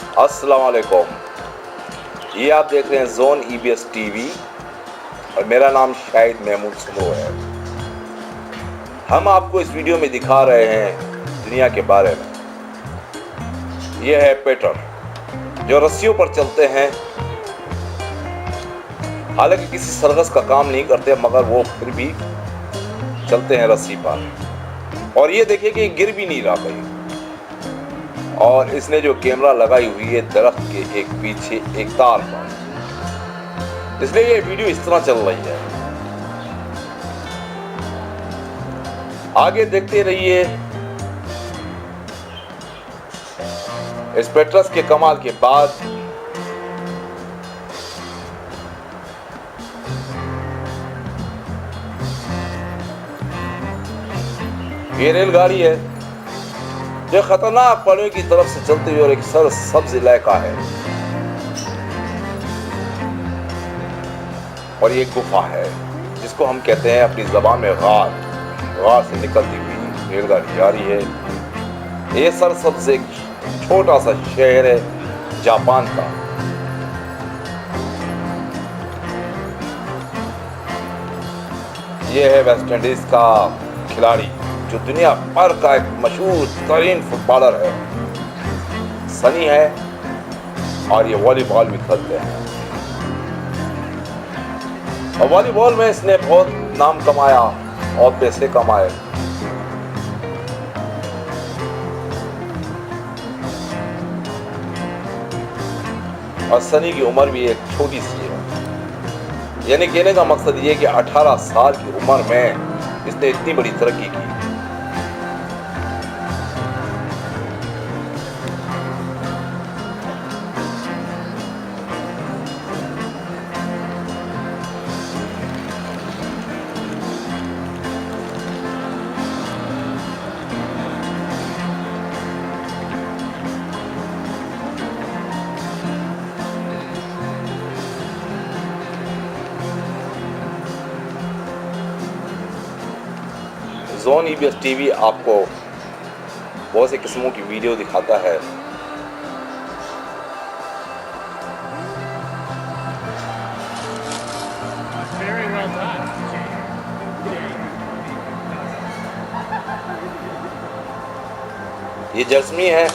अस्सलाम वालेकुम। ये आप देख रहे हैं जोन EBS TV और मेरा नाम शाहिद महमूद सुमरो है। हम आपको इस वीडियो में दिखा रहे हैं दुनिया के बारे में। यह है पेटर जो रस्सियों पर चलते हैं। हालांकि किसी सर्कस का काम नहीं करते मगर वो फिर भी चलते हैं रस्सी पर। और ये देखिए कि गिर भी नहीं रहा भाई। और इसने जो कैमरा लगाई हुई है दरख्त के एक पीछे एक तार पर, इसलिए ये वीडियो इस तरह चल रही है। आगे देखते रहिए इस पेट्रस के कमाल के बाद। ये रेलगाड़ी है जो खतरनाक पहाड़ियों की तरफ से चलते हुए और एक सब्ज इलाका है। और ये गुफा है जिसको हम कहते हैं अपनी जबान में गार से निकलती हुई रेलगाड़ी जा रही है। ये सरसब्ज एक छोटा सा शहर है जापान का। ये है वेस्ट इंडीज का खिलाड़ी जो दुनिया भर का एक मशहूर तरीन फुटबॉलर है। सनी है और ये वॉलीबॉल भी खेलते हैं। और वॉलीबॉल में इसने बहुत नाम कमाया और पैसे कमाए। और सनी की उम्र भी एक छोटी सी है। यानी कहने का मकसद ये कि 18 साल की उम्र में इसने इतनी बड़ी तरक्की की। जोन EBS TV आपको बहुत से किस्मों की वीडियो दिखाता है। ये जर्समी है।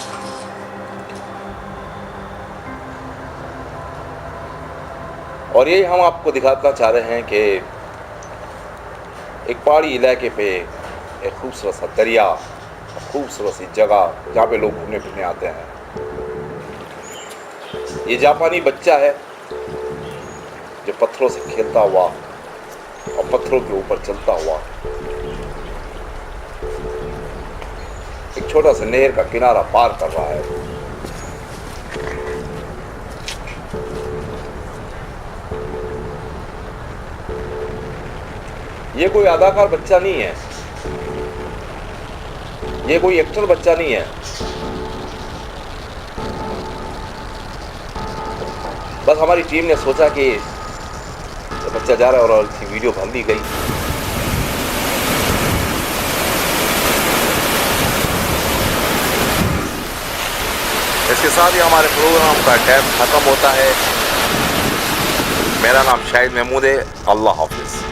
और ये हम आपको दिखाना चाह रहे हैं कि एक पहाड़ी इलाके पे एक खूबसूरत सा दरिया, खूबसूरत सी जगह जहाँ पे लोग घूमने फिरने आते हैं। ये जापानी बच्चा है जो पत्थरों से खेलता हुआ और पत्थरों के ऊपर चलता हुआ एक छोटा सा नहर का किनारा पार कर रहा है। ये कोई अदाकार बच्चा नहीं है, ये कोई एक्टर बच्चा नहीं है। बस हमारी टीम ने सोचा कि तो बच्चा जा रहा है और वीडियो बन दी गई। इसके साथ ही हमारे प्रोग्राम का टाइम खत्म होता है। मेरा नाम शाहिद महमूद है। अल्लाह हाफिज।